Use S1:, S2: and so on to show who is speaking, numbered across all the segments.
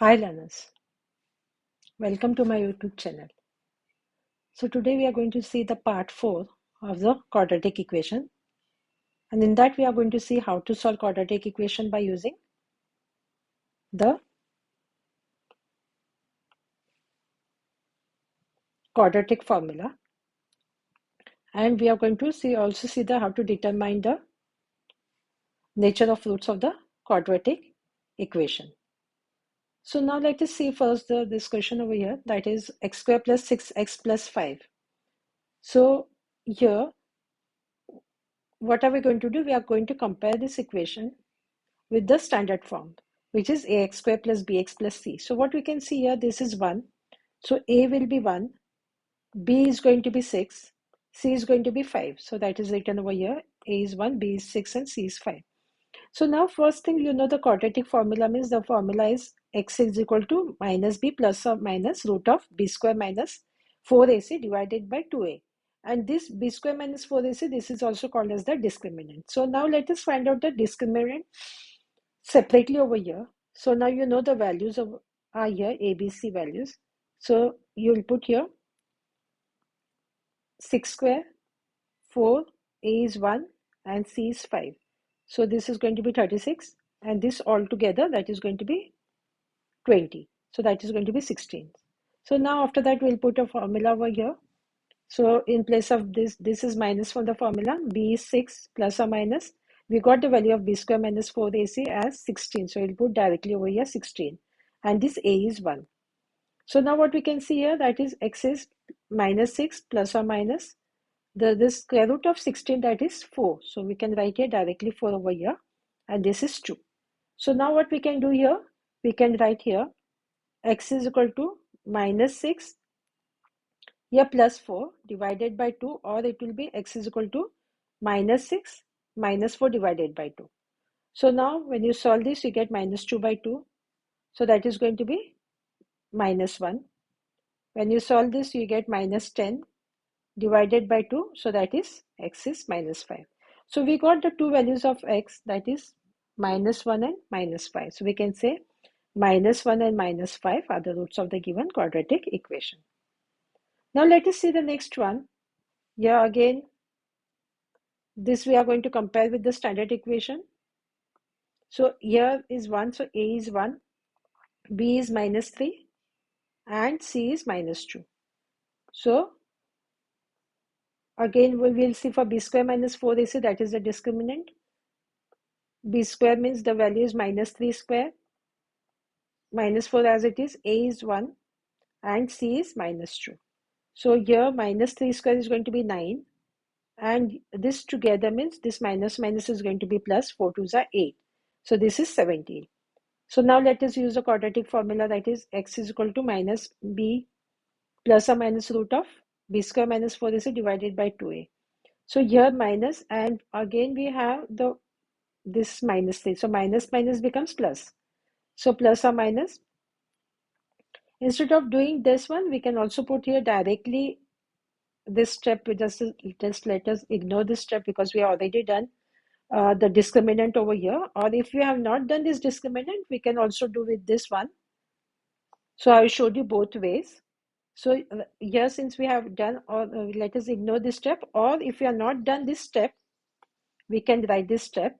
S1: Hi learners, welcome to my YouTube channel. So today we are going to see the part 4 of the quadratic equation, and in that we are going to see how to solve quadratic equation by using the quadratic formula, and we are going to also see the how to determine the nature of roots of the quadratic equation. So now let us see first this question over here, that is x square plus 6x plus 5. So here what are we going to do? We are going to compare this equation with the standard form, which is ax square plus bx plus c. So what we can see here, this is 1. So a will be 1, b is going to be 6, c is going to be 5. So that is written over here. A is 1, b is 6, and c is 5. So now first thing, you know the quadratic formula means the formula is x is equal to minus b plus or minus root of b square minus 4ac divided by 2a. And this b square minus 4ac, this is also called as the discriminant. So now let us find out the discriminant separately over here. So now you know the values of are here, ABC values. So you'll put here 6 square, 4, A is 1, and C is 5. So this is going to be 36, and this all together, that is going to be 20. So that is going to be 16. So now after that, we'll put a formula over here. So in place of this is minus from the formula. B is 6 plus or minus. We got the value of b square minus 4ac as 16. So we'll put directly over here 16. And this a is 1. So now what we can see here, that is x is minus 6 plus or minus this square root of 16, that is 4. So we can write here directly 4 over here, and this is 2. So now what we can do here, we can write here x is equal to minus 6 here plus 4 divided by 2, or it will be x is equal to minus 6 minus 4 divided by 2. So now when you solve this, you get minus 2 by 2. So that is going to be minus 1. When you solve this, you get minus 10 divided by 2. So that is x is minus 5. So we got the two values of x, that is minus 1 and minus 5. So we can say minus 1 and minus 5 are the roots of the given quadratic equation. Now let us see the next one. Here again, this we are going to compare with the standard equation. So here is 1. So a is 1, b is minus 3, and c is minus 2. So again, we will see for b square minus 4ac, that is the discriminant. B square means the value is minus 3 square, minus 4 as it is, a is 1, and c is minus 2. So here minus 3 square is going to be 9, and this together means this minus minus is going to be plus, 4 2s are 8. So this is 17. So now let us use the quadratic formula, that is x is equal to minus b plus or minus root of b square minus 4ac divided by 2a. So here minus, and again we have this minus 3. So minus minus becomes plus. So plus or minus. Instead of doing this one, we can also put here directly this step. Just let us ignore this step because we have already done the discriminant over here. Or if we have not done this discriminant, we can also do with this one. So I showed you both ways. So here, since we have done, or let us ignore this step. Or if we have not done this step, we can write this step.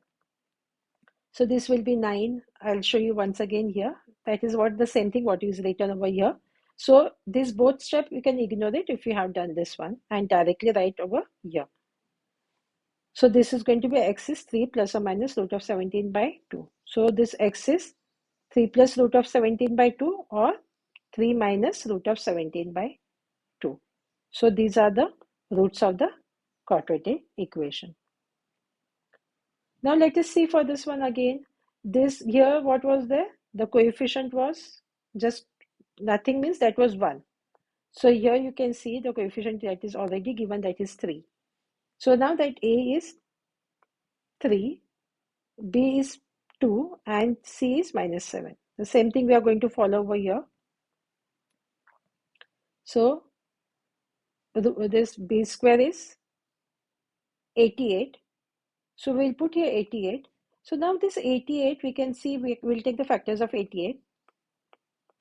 S1: So this will be 9. I'll show you once again here. That is what the same thing what is written over here. So this both step, you can ignore it if you have done this one and directly write over here. So this is going to be x is 3 plus or minus root of 17 by 2. So this x is 3 plus root of 17 by 2 or 3 minus root of 17 by 2. So these are the roots of the quadratic equation. Now let us see for this one again. This here, what was there? The coefficient was just nothing, means that was 1. So here you can see the coefficient that is already given, that is 3. So now that a is 3, b is 2, and c is minus 7. The same thing we are going to follow over here. So this b square is 88. So we'll put here 88. So now this 88, we can see, we'll take the factors of 88.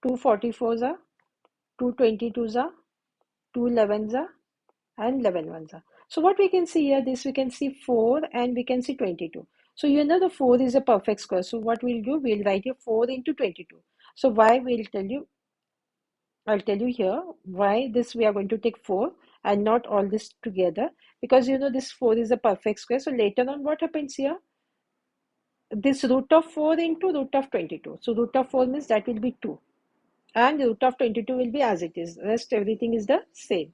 S1: 2 44s are, 2 22s are, 2 11s are, and 11 ones are. So what we can see here, this we can see 4 and we can see 22. So you know the 4 is a perfect square. So what we'll do, we'll write here 4 into 22. So why, I'll tell you here why this we are going to take 4 and not all this together, because you know this 4 is a perfect square. So later on what happens here, this root of 4 into root of 22. So root of 4 means that will be 2 and root of 22 will be as it is. Rest everything is the same.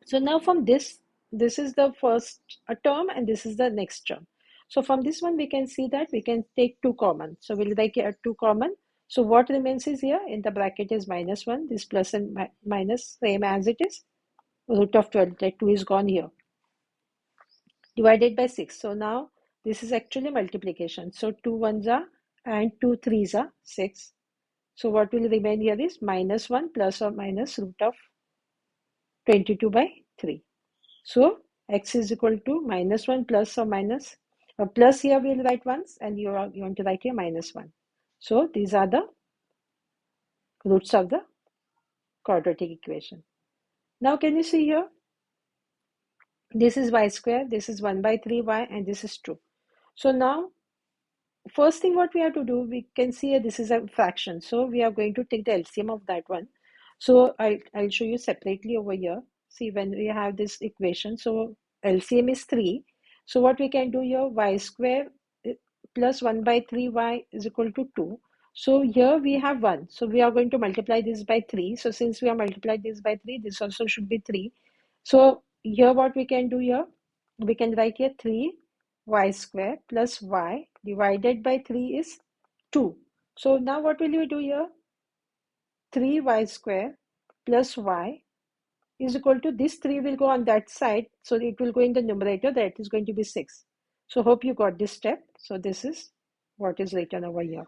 S1: So now from this is the first term and this is the next term. So from this one we can see that we can take 2 common. So we'll take here 2 common. So what remains is here in the bracket is -1. This plus and minus same as it is. Root of 12, that 2 is gone here. Divided by 6. So now this is actually multiplication. So 2 ones are and 2 threes are 6. So what will remain here is -1 plus or minus root of 22 by 3. So x is equal to -1 plus or minus, plus here we'll write once and you want to write here -1. So these are the roots of the quadratic equation. Now can you see here, this is y square, this is 1 by 3y and this is 2. So now first thing what we have to do, we can see here this is a fraction. So we are going to take the LCM of that one. So I'll show you separately over here. See, when we have this equation, so LCM is 3. So what we can do here, y square plus 1 by 3y is equal to 2. So here we have 1. So we are going to multiply this by 3. So since we have multiplied this by 3, this also should be 3. So here what we can do here, we can write here 3y square plus y divided by 3 is 2. So now what will we do here? 3y square plus y is equal to, this 3 will go on that side, so it will go in the numerator, that is going to be 6. So hope you got this step. So this is what is written over here.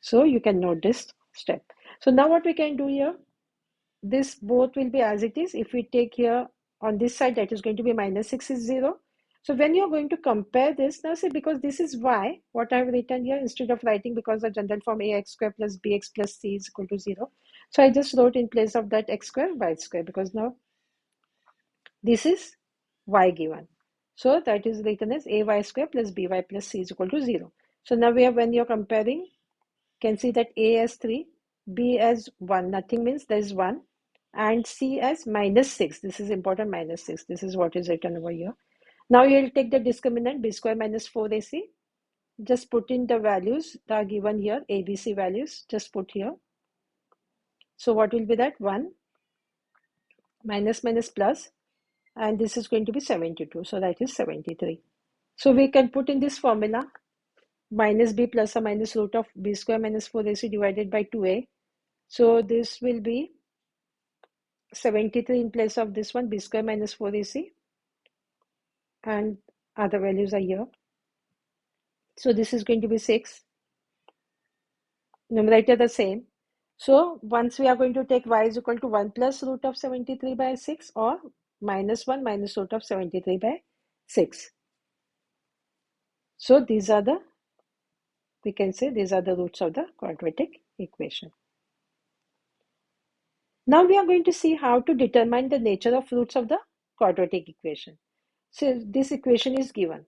S1: So you can note this step. So now what we can do here, this both will be as it is. If we take here on this side, that is going to be -6 is 0. So when you're going to compare this, now see, because this is y, what I've written here, instead of writing, because the general form ax square plus bx plus c is equal to 0. So I just wrote in place of that x square, y square, because now this is y given. So that is written as ay square plus by plus c is equal to 0. So now we have, when you're comparing, can see that a as 3, b as 1, nothing means there is 1, and c as -6. This is important, -6. This is what is written over here. Now you will take the discriminant b square minus 4ac. Just put in the values that are given here, ABC values, just put here. So what will be that? 1 minus minus plus, and this is going to be 72. So that is 73. So we can put in this formula, minus b plus or minus root of b square minus 4ac divided by 2a. So this will be 73 in place of this one, b square minus 4ac, and other values are here. So this is going to be 6. Numerator the same. So once we are going to take y is equal to 1 plus root of 73 by 6, or -1 minus root of 73 by 6. So these are the, we can say these are the roots of the quadratic equation. Now we are going to see how to determine the nature of roots of the quadratic equation. So this equation is given.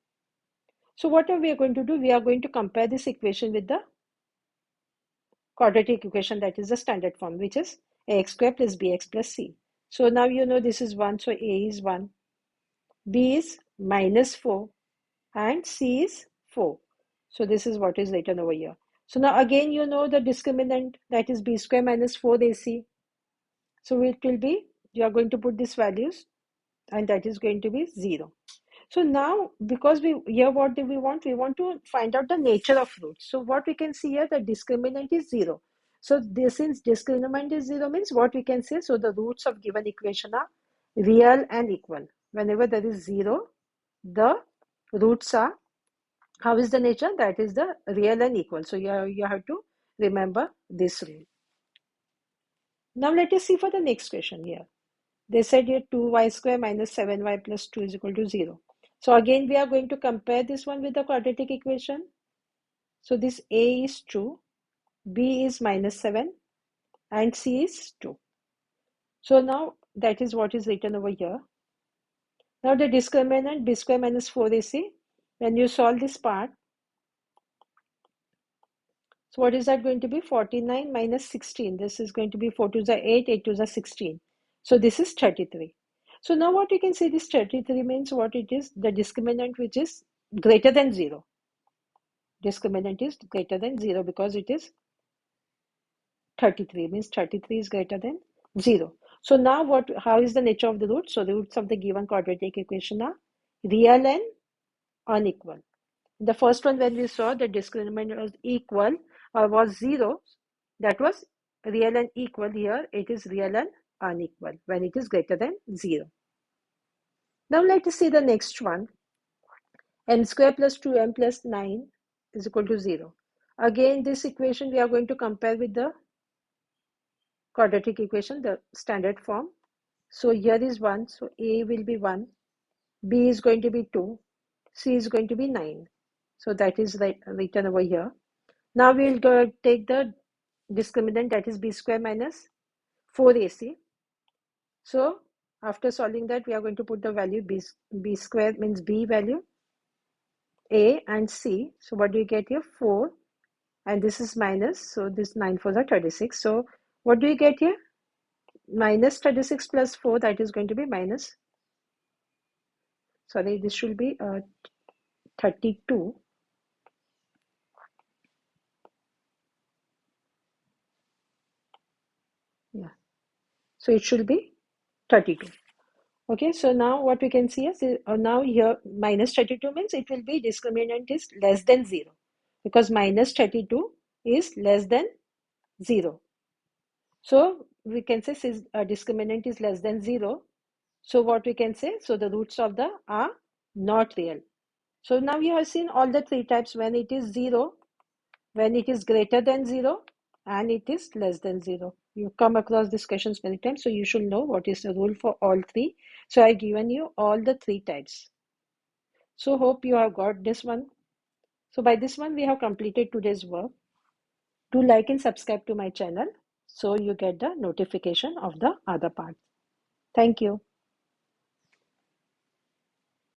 S1: So what are we going to do? We are going to compare this equation with the quadratic equation, that is the standard form, which is ax square plus bx plus c. So now you know this is 1, so a is 1, b is -4, and c is 4. So this is what is written over here. So now again you know the discriminant, that is b square minus 4ac. So it will be, you are going to put these values, and that is going to be 0. So now, because we here, what do we want? We want to find out the nature of roots. So what we can see here, the discriminant is 0. So this, since discriminant is 0, means what we can say, so the roots of given equation are real and equal. Whenever there is 0, the roots are, how is the nature? That is the real and equal. So you have to remember this rule. Now let us see for the next question here. They said here 2y square minus 7y plus 2 is equal to 0. So again we are going to compare this one with the quadratic equation. So this A is true, B is -7, and C is 2. So now that is what is written over here. Now the discriminant b square minus 4ac, when you solve this part, so what is that going to be? 49 minus 16. This is going to be 4 to the 8, 8 to the 16. So this is 33. So now what you can say, this 33 means what it is? The discriminant which is greater than 0. Discriminant is greater than 0 because it is 33, means 33 is greater than 0. So now how is the nature of the root? So the roots of the given quadratic equation are real and unequal. The first one, when we saw the discriminant was equal or was 0, that was real and equal. Here it is real and unequal when it is greater than 0. Now let us see the next one. M square plus 2m plus 9 is equal to 0. Again, this equation we are going to compare with the quadratic equation, the standard form. So here is 1, so A will be 1, B is going to be 2, C is going to be 9. So that is written over here. Now we will go take the discriminant, that is b square minus 4ac. So after solving that, we are going to put the value b square means b value, a and c. So what do you get here? 4, and this is minus, so this 9 4s are 36. So what do you get here? Minus 36 plus 4, that is going to be minus, sorry, this should be 32. Yeah, so it should be 32. Okay, so now what we can see is now here minus 32 means it will be discriminant is less than 0, because minus 32 is less than 0. So we can say since discriminant is less than 0, so what we can say, so the roots of the are not real. So now you have seen all the three types: when it is 0, when it is greater than 0, and it is less than 0. You come across these questions many times, so you should know what is the rule for all three. So I've given you all the three types. So hope you have got this one. So by this one, we have completed today's work. Do like and subscribe to my channel so you get the notification of the other part. Thank you.